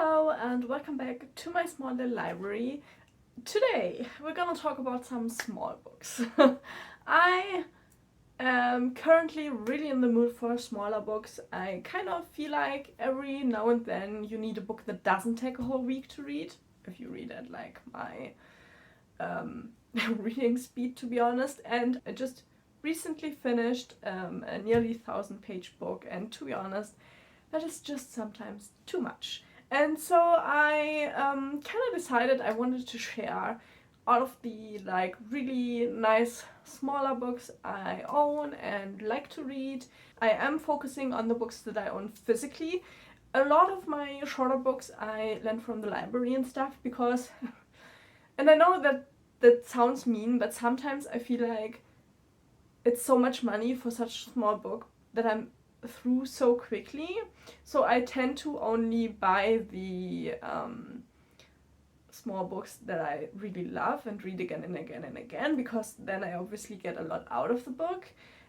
Hello and welcome back to my small little library. Today we're gonna talk about some small books. I am currently really in the mood for smaller books. I kind of feel like every now and then you need a book that doesn't take a whole week to read, if you read at like my reading speed, to be honest. And I just recently finished a nearly 1,000-page book, and to be honest, that is just sometimes too much. And so I kind of decided I wanted to share all of the like really nice smaller books I own and like to read. I am focusing on the books that I own physically. A lot of my shorter books I lent from the library and stuff because, and I know that sounds mean, but sometimes I feel like it's so much money for such a small book that I'm through so quickly. So I tend to only buy the small books that I really love and read again and again and again, because then I obviously get a lot out of the book.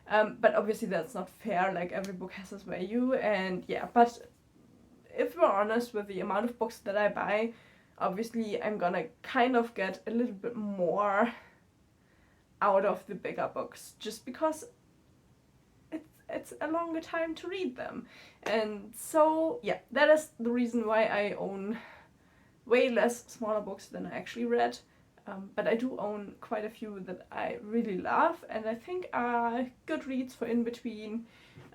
But obviously that's not fair, like every book has its value, and yeah, but if we're honest with the amount of books that I buy, obviously I'm gonna kind of get a little bit more out of the bigger books, just because it's a longer time to read them. And so yeah, that is the reason why I own way less smaller books than I actually read. But I do own quite a few that I really love and I think are good reads for in between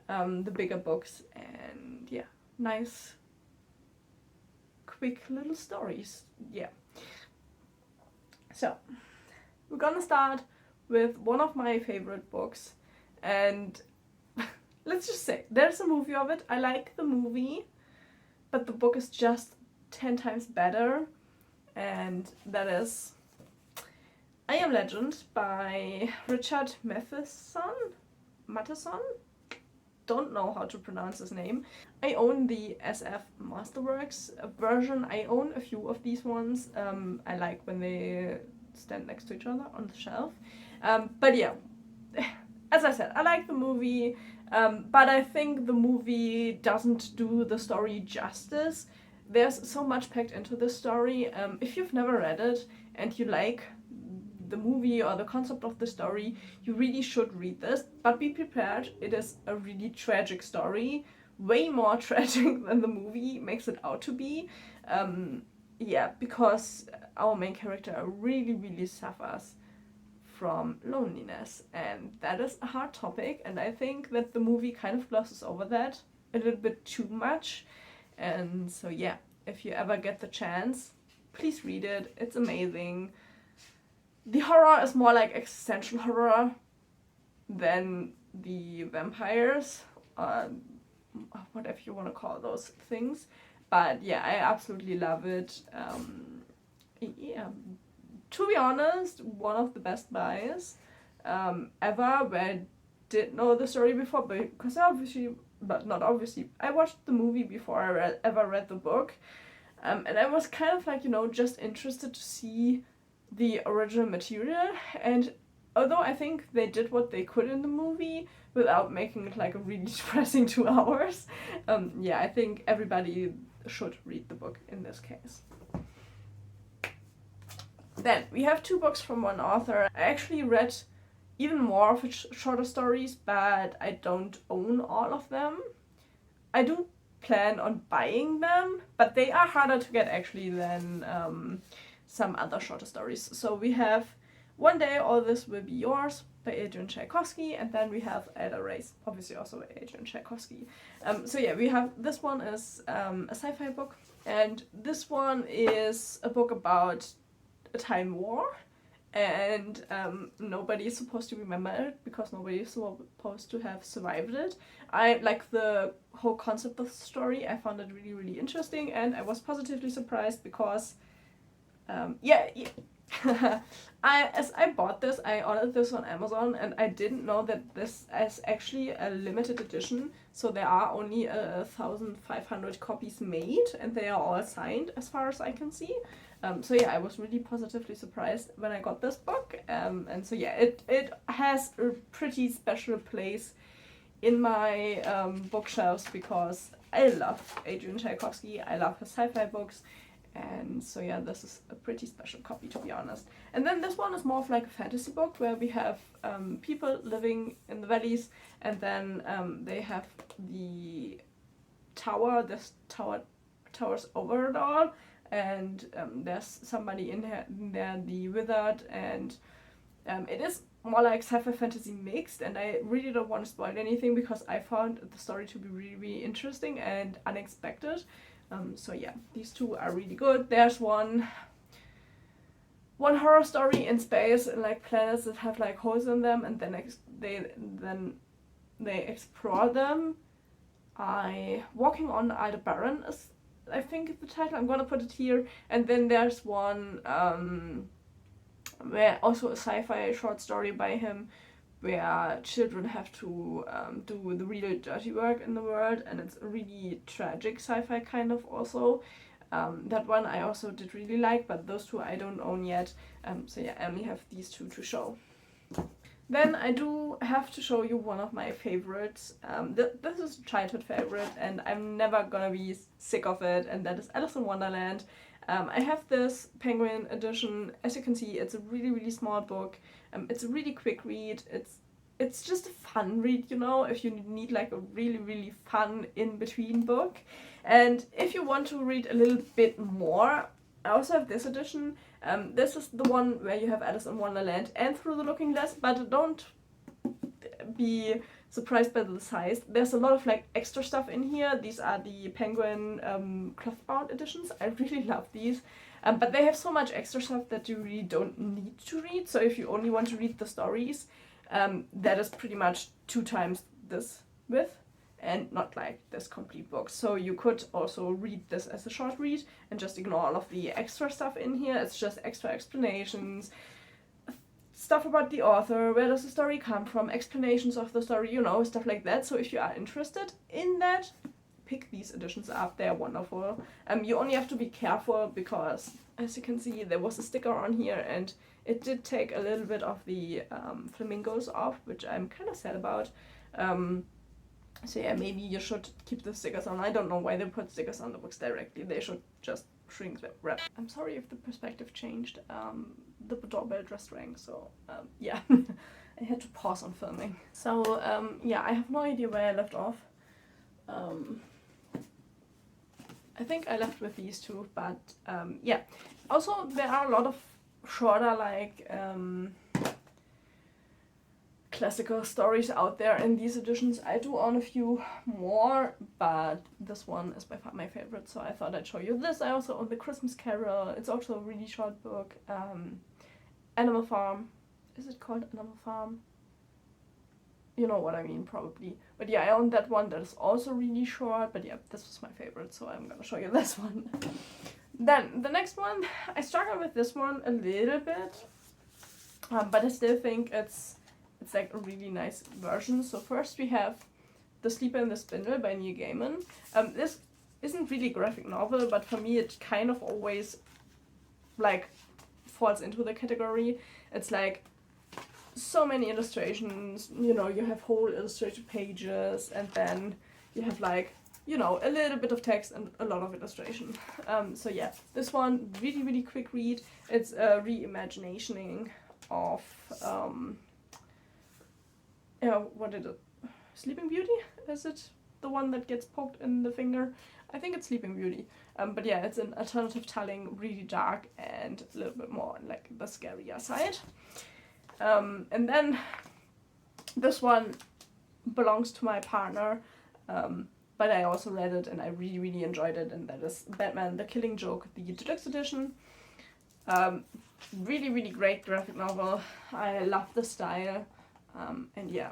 the bigger books, and yeah, nice quick little stories. Yeah. So we're gonna start with one of my favorite books, and let's just say there's a movie of it. I like the movie, but the book is just 10 times better, and that is I Am Legend by Richard Matheson. Don't know how to pronounce his name. I own the SF Masterworks version. I own a few of these ones. I like when they stand next to each other on the shelf. But yeah, as I said, I like the movie, but I think the movie doesn't do the story justice. There's so much packed into the story. If you've never read it and you like the movie or the concept of the story, you really should read this, but be prepared. It is a really tragic story, way more tragic than the movie makes it out to be. Yeah, because our main character really suffers from loneliness, and that is a hard topic, and I think that the movie kind of glosses over that a little bit too much. And so yeah, if you ever get the chance, please read it. It's amazing. The horror is more like existential horror than the vampires, whatever you want to call those things. But yeah, I absolutely love it. Yeah, to be honest, one of the best buys ever, where I did know the story before, because I watched the movie before I ever read the book. And I was kind of like, just interested to see the original material. And although I think they did what they could in the movie without making it like a really depressing 2 hours, yeah, I think everybody should read the book in this case. Then we have 2 books from one author. I actually read even more of his shorter stories, but I don't own all of them. I do plan on buying them, but they are harder to get actually than some other shorter stories. So we have One Day All This Will Be Yours by Adrian Tchaikovsky, and then we have Elder Race, obviously also Adrian Tchaikovsky. So yeah, we have, this one is a sci-fi book, and this one is a book about a time war, and nobody is supposed to remember it because nobody is supposed to have survived it. I like the whole concept of the story. I found it really interesting, and I was positively surprised because as I bought this, I ordered this on Amazon, and I didn't know that this is actually a limited edition, so there are only 1,500 copies made, and they are all signed as far as I can see. So yeah, I was really positively surprised when I got this book, and so yeah, it has a pretty special place in my bookshelves because I love Adrian Tchaikovsky, I love his sci-fi books, and so yeah, this is a pretty special copy, to be honest. And then this one is more of like a fantasy book where we have people living in the valleys, and then they have the tower, this tower towers over it all, and there's somebody in there, the wizard, and it is more like sci-fi fantasy mixed, and I really don't want to spoil anything because I found the story to be really, really interesting and unexpected. So yeah, these two are really good. There's one horror story in space, like planets that have like holes in them, and then they explore them. Walking on Aldebaran is, I think, the title. I'm gonna put it here. And then there's one where also a sci-fi short story by him, where children have to do the really dirty work in the world, and it's a really tragic sci-fi kind of also. That one I also did really like, but those two I don't own yet. So yeah, I only have these two to show. Then I do have to show you one of my favorites. This is a childhood favorite, and I'm never gonna be sick of it, and that is Alice in Wonderland. I have this Penguin edition. As you can see, it's a really, really small book. It's a really quick read. It's just a fun read, you know, if you need like a really, really fun in-between book. And if you want to read a little bit more, I also have this edition. This is the one where you have Alice in Wonderland and Through the Looking Glass, but don't be surprised by the size. There's a lot of like extra stuff in here. These are the Penguin cloth-bound editions. I really love these. But they have so much extra stuff that you really don't need to read. So if you only want to read the stories, that is pretty much 2 times this width, and not like this complete book. So you could also read this as a short read and just ignore all of the extra stuff in here. It's just extra explanations, stuff about the author, where does the story come from, explanations of the story, you know, stuff like that. So if you are interested in that, pick these editions up. They're wonderful. You only have to be careful because, as you can see, there was a sticker on here, and it did take a little bit of the flamingos off, which I'm kind of sad about. So yeah, maybe you should keep the stickers on. I don't know why they put stickers on the books directly. They should just shrink wrap. I'm sorry if the perspective changed. The doorbell just rang, so yeah, I had to pause on filming. So yeah, I have no idea where I left off. I think I left with these two, but yeah. Also, there are a lot of shorter, like classical stories out there in these editions. I do own a few more, but this one is by far my favorite, so I thought I'd show you this. I also own The Christmas Carol. It's also a really short book. Animal Farm. Is it called Animal Farm? You know what I mean, probably. But yeah, I own that one. That is also really short, but yeah, this was my favorite, so I'm gonna show you this one. Then, the next one, I struggle with this one a little bit, but I still think it's like a really nice version. So first we have The Sleeper and the Spindle by Neil Gaiman. This isn't really a graphic novel, but for me it kind of always like falls into the category. It's like so many illustrations, you know, you have whole illustrated pages, and then you have like, you know, a little bit of text and a lot of illustration. So yeah, this one, really, really quick read. It's a reimagining of what is it? Sleeping Beauty? Is it the one that gets poked in the finger? I think it's Sleeping Beauty. But yeah, it's an alternative telling, really dark and a little bit more on like the scarier side. And then this one belongs to my partner, but I also read it and I really, really enjoyed it, and that is Batman The Killing Joke, the deluxe edition. Really, really great graphic novel. I love the style. And yeah,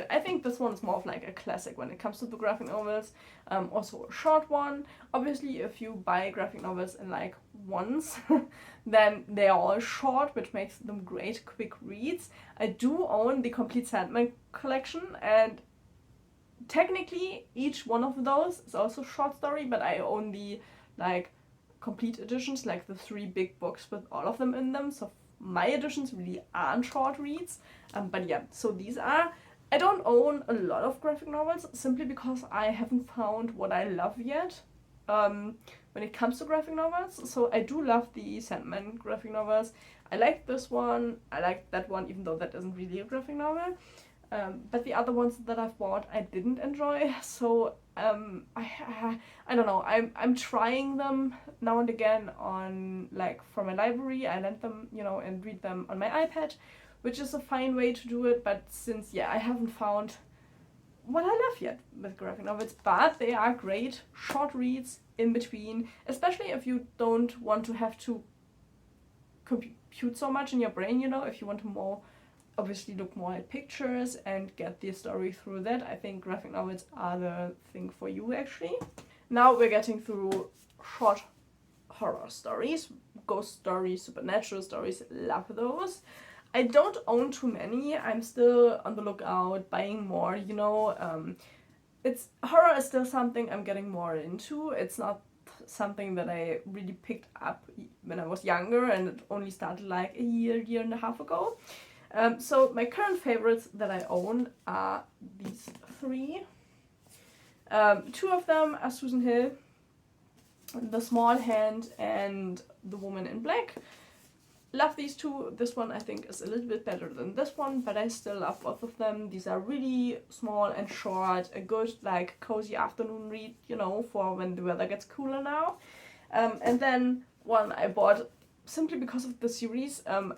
I think this one is more of like a classic when it comes to the graphic novels. Also a short one. Obviously, if you buy graphic novels in like once, then they are all short, which makes them great quick reads. I do own the complete Sandman collection, and technically each one of those is also short story, but I own the like complete editions, like the 3 big books with all of them in them. So my editions really aren't short reads, but yeah, so these are. I don't own a lot of graphic novels simply because I haven't found what I love yet when it comes to graphic novels. So I do love the Sandman graphic novels. I like this one, I like that one, even though that isn't really a graphic novel. But the other ones that I've bought, I didn't enjoy. So I don't know. I'm trying them now and again on like from my library. I lend them, and read them on my iPad, which is a fine way to do it. But since I haven't found what I love yet with graphic novels, but they are great short reads in between, especially if you don't want to have to compute so much in your brain. If you want to more obviously look more at pictures and get the story through that, I think graphic novels are the thing for you actually. Now we're getting through short horror stories, ghost stories, supernatural stories, love those. I don't own too many. I'm still on the lookout, buying more, horror is still something I'm getting more into. It's not something that I really picked up when I was younger, and it only started like a year and a half ago. So my current favorites that I own are these three. Two of them are Susan Hill, The Small Hand and The Woman in Black. Love these two. This one I think is a little bit better than this one, but I still love both of them. These are really small and short, a good like cozy afternoon read, for when the weather gets cooler now. And then one I bought simply because of the series. I'm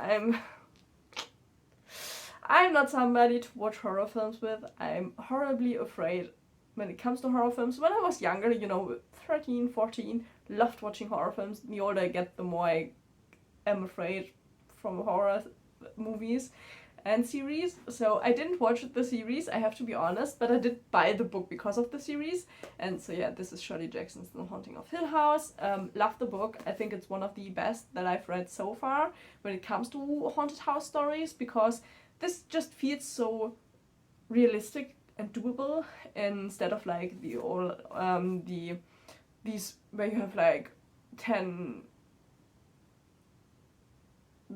not somebody to watch horror films with. I'm horribly afraid when it comes to horror films. When I was younger, 13, 14, loved watching horror films. The older I get, the more I am afraid from horror movies and series. So I didn't watch the series, I have to be honest, but I did buy the book because of the series. And so this is Shirley Jackson's The Haunting of Hill House. Love the book. I think it's one of the best that I've read so far when it comes to haunted house stories, because this just feels so realistic and doable instead of like the old these where you have like 10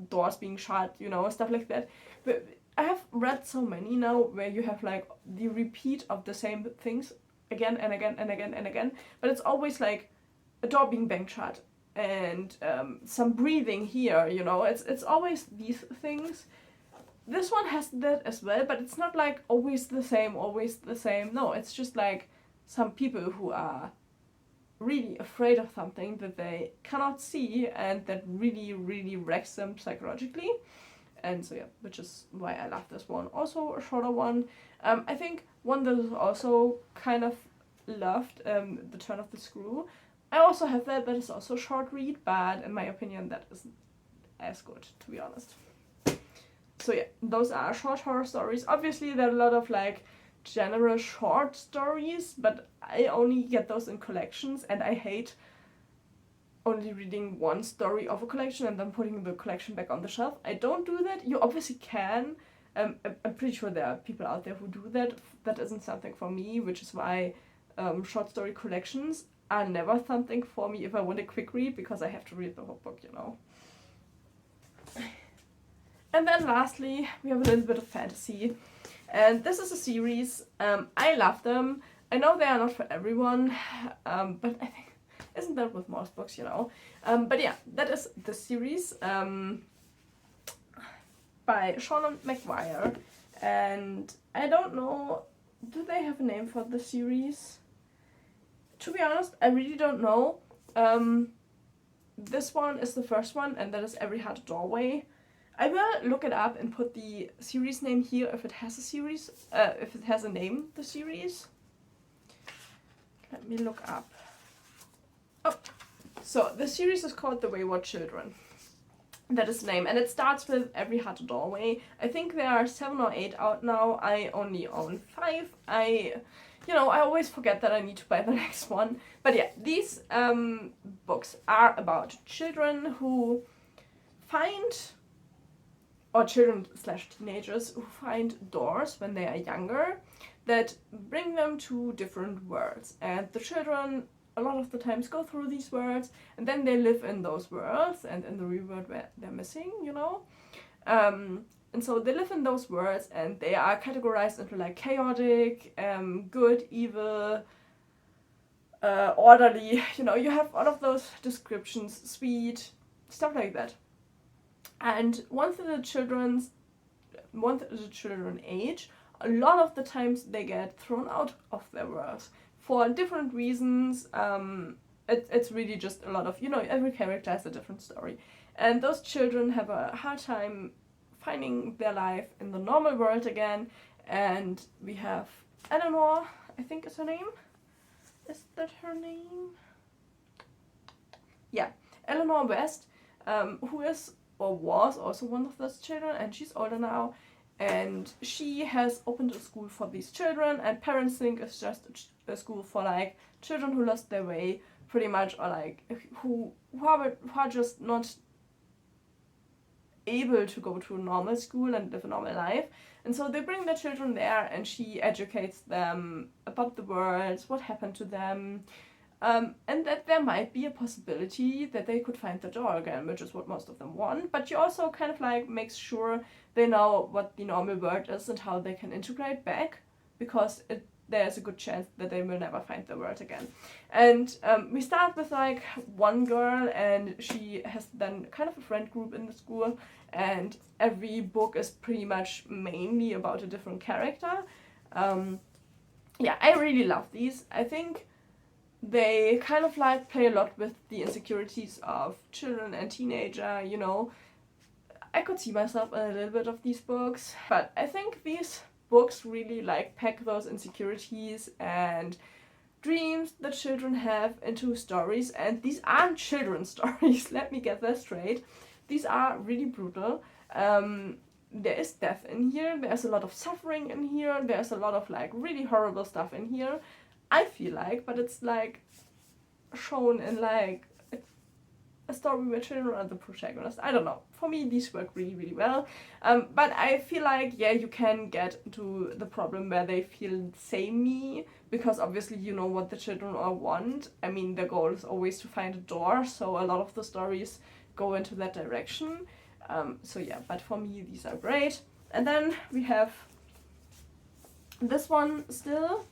doors being shut, stuff like that. But I have read so many now where you have like the repeat of the same things again and again and again and again, but it's always like a door being banged shut and some breathing here, it's always these things. This one has that as well, but it's not like always the same. No, it's just like some people who are really afraid of something that they cannot see and that really, really wrecks them psychologically. And so which is why I love this one. Also a shorter one. I think one that is also kind of loved, The Turn of the Screw. I also have that is also a short read, but in my opinion that isn't as good, to be honest. So those are short horror stories. Obviously there are a lot of like general short stories, but I only get those in collections, and I hate only reading one story of a collection and then putting the collection back on the shelf. I don't do that. You obviously can. I'm pretty sure there are people out there who do that. That isn't something for me, which is why short story collections are never something for me if I want a quick read, because I have to read the whole book, And then lastly, we have a little bit of fantasy. And this is a series. I love them. I know they are not for everyone, but I think, isn't that with most books, But that is the series by Sean McGuire. And I don't know, do they have a name for the series? To be honest, I really don't know. This one is the first one, and that is Every Heart a Doorway. I will look it up and put the series name here if it has a series, if it has a name, the series. Let me look up. Oh, so the series is called The Wayward Children. That is the name, and it starts with Every Heart a Doorway. I think there are 7 or 8 out now. I only own 5. I always forget that I need to buy the next one. But these books are about children who children/teenagers who find doors when they are younger that bring them to different worlds. And the children a lot of the times go through these worlds, and then they live in those worlds and in the real world where they're missing, And so they live in those worlds, and they are categorized into like chaotic, good, evil, orderly. You know, you have all of those descriptions, sweet, stuff like that. And once the children age, a lot of the times they get thrown out of their worlds for different reasons. It's really just a lot of, you know, every character has a different story. And those children have a hard time finding their life in the normal world again. And we have Eleanor, I think is her name. Is that her name? Yeah, Eleanor West, who is or was also one of those children, and she's older now. And she has opened a school for these children, and parents think it's just a school for like children who lost their way, pretty much, or like who are just not able to go to a normal school and live a normal life. And so they bring their children there, and she educates them about the world, what happened to them, and that there might be a possibility that they could find the door again, which is what most of them want. But she also kind of like makes sure they know what the normal world is and how they can integrate back, because there's a good chance that they will never find the world again. And we start with like one girl, and she has then kind of a friend group in the school, and every book is pretty much mainly about a different character. Yeah, I really love these. I think they kind of like play a lot with the insecurities of children and teenager, you know. I could see myself in a little bit of these books, but I think these books really like pack those insecurities and dreams that children have into stories. And these aren't children's stories, let me get that straight. These are really brutal. There is death in here, there's a lot of suffering in here, there's a lot of like really horrible stuff in here, I feel like, but it's like shown in like a story where children are the protagonist. I don't know. For me, these work really, really well. But I feel like, yeah, you can get to the problem where they feel samey, because obviously you know what the children all want. I mean, their goal is always to find a door, so a lot of the stories go into that direction. So yeah, but for me, these are great. And then we have this one still,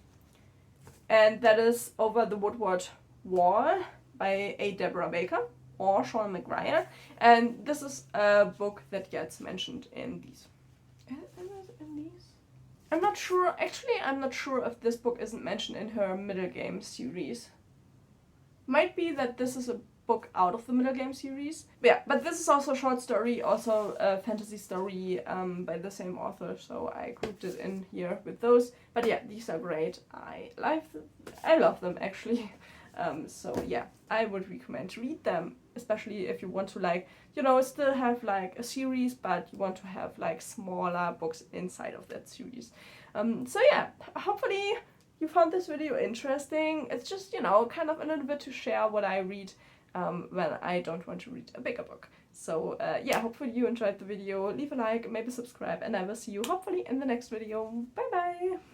and that is Over the Woodward Wall by A. Deborah Baker or Sean McGuire, and this is a book that gets mentioned in these. I'm not sure, actually I'm not sure if this book isn't mentioned in her Middle Game series. Might be that this is a book out of the Middle Game series. Yeah, but this is also a short story, also a fantasy story by the same author, so I grouped it in here with those. But yeah, these are great. I love them actually. So yeah, I would recommend to read them, especially if you want to like, you know, still have like a series, but you want to have like smaller books inside of that series. So yeah, hopefully you found this video interesting. It's just, you know, kind of a little bit to share what I read when I don't want to read a bigger book. So yeah, hopefully you enjoyed the video. Leave a like, maybe subscribe, and I will see you hopefully in the next video. Bye bye!